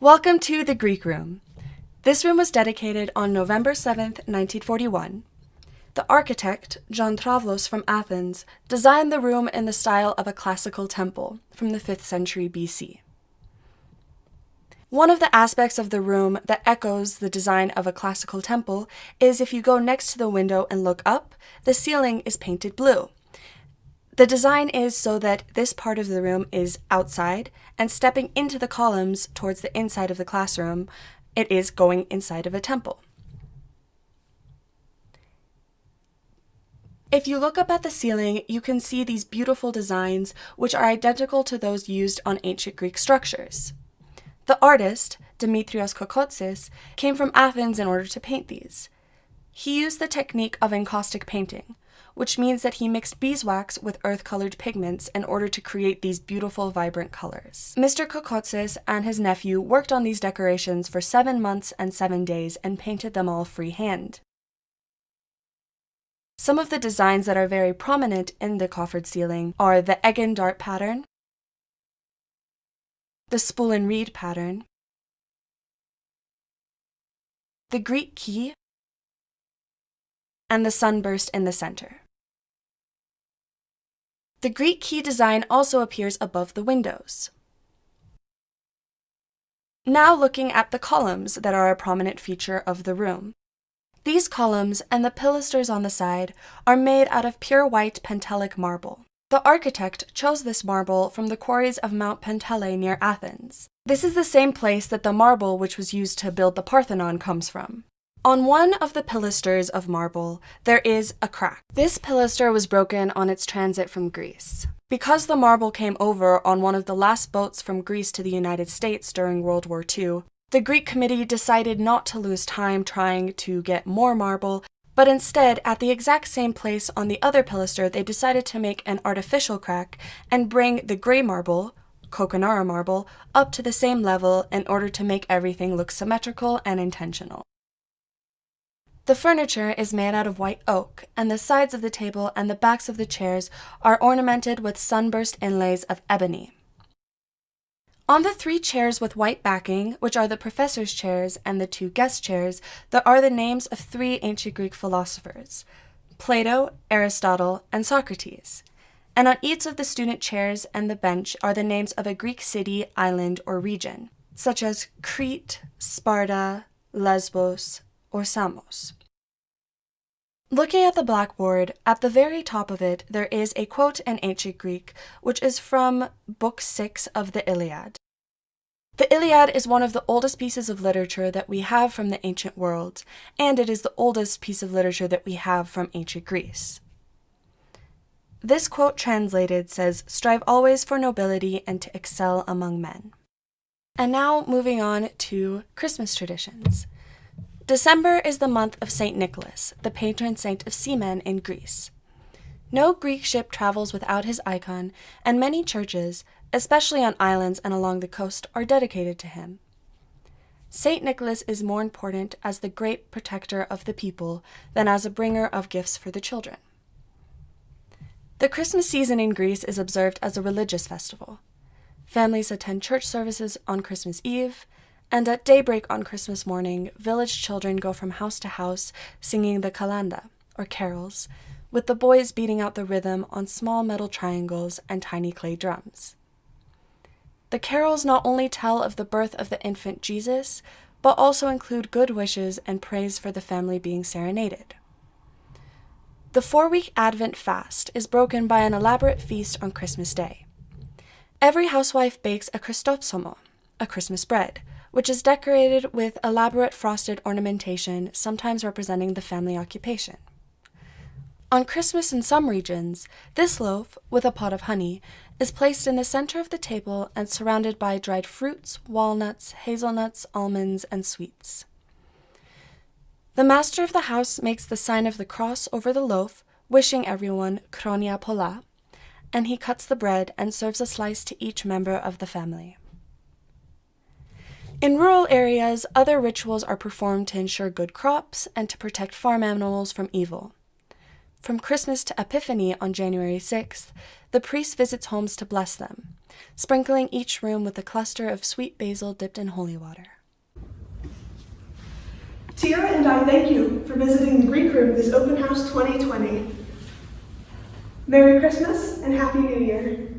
Welcome to the Greek Room. This room was dedicated on November 7th, 1941. The architect, John Travlos from Athens, designed the room in the style of a classical temple from the 5th century BC. One of the aspects of the room that echoes the design of a classical temple is if you go next to the window and look up, the ceiling is painted blue. The design is so that this part of the room is outside, and stepping into the columns towards the inside of the classroom, it is going inside of a temple. If you look up at the ceiling, you can see these beautiful designs, which are identical to those used on ancient Greek structures. The artist, Dimitrios Kokotsis, came from Athens in order to paint these. He used the technique of encaustic painting, which means that he mixed beeswax with earth-colored pigments in order to create these beautiful, vibrant colors. Mr. Kokotsis and his nephew worked on these decorations for 7 months and 7 days and painted them all freehand. Some of the designs that are very prominent in the coffered ceiling are the egg and dart pattern, the spool and reed pattern, the Greek key, and the sunburst in the center. The Greek key design also appears above the windows. Now looking at the columns that are a prominent feature of the room. These columns and the pilasters on the side are made out of pure white Pentelic marble. The architect chose this marble from the quarries of Mount Pentele near Athens. This is the same place that the marble which was used to build the Parthenon comes from. On one of the pilasters of marble, there is a crack. This pilaster was broken on its transit from Greece. Because the marble came over on one of the last boats from Greece to the United States during World War II, the Greek committee decided not to lose time trying to get more marble, but instead, at the exact same place on the other pilaster, they decided to make an artificial crack and bring the gray marble, Kokonara marble, up to the same level in order to make everything look symmetrical and intentional. The furniture is made out of white oak, and the sides of the table and the backs of the chairs are ornamented with sunburst inlays of ebony. On the 3 chairs with white backing, which are the professor's chairs and the 2 guest chairs, there are the names of 3 ancient Greek philosophers, Plato, Aristotle, and Socrates. And on each of the student chairs and the bench are the names of a Greek city, island, or region, such as Crete, Sparta, Lesbos, or Samos. Looking at the blackboard, at the very top of it, there is a quote in ancient Greek, which is from Book 6 of the Iliad. The Iliad is one of the oldest pieces of literature that we have from the ancient world, and it is the oldest piece of literature that we have from ancient Greece. This quote translated says, "Strive always for nobility and to excel among men." And now moving on to Christmas traditions. December is the month of St. Nicholas, the patron saint of seamen in Greece. No Greek ship travels without his icon, and many churches, especially on islands and along the coast, are dedicated to him. St. Nicholas is more important as the great protector of the people than as a bringer of gifts for the children. The Christmas season in Greece is observed as a religious festival. Families attend church services on Christmas Eve, and at daybreak on Christmas morning, village children go from house to house singing the kalanda, or carols, with the boys beating out the rhythm on small metal triangles and tiny clay drums. The carols not only tell of the birth of the infant Jesus, but also include good wishes and praise for the family being serenaded. The 4-week Advent fast is broken by an elaborate feast on Christmas Day. Every housewife bakes a Christopsomo, a Christmas bread, which is decorated with elaborate frosted ornamentation, sometimes representing the family occupation. On Christmas in some regions, this loaf, with a pot of honey, is placed in the center of the table and surrounded by dried fruits, walnuts, hazelnuts, almonds, and sweets. The master of the house makes the sign of the cross over the loaf, wishing everyone Chronia Pola, and he cuts the bread and serves a slice to each member of the family. In rural areas, other rituals are performed to ensure good crops and to protect farm animals from evil. From Christmas to Epiphany on January 6th, the priest visits homes to bless them, sprinkling each room with a cluster of sweet basil dipped in holy water. Thyra and I thank you for visiting the Greek room this Open House 2020. Merry Christmas and Happy New Year.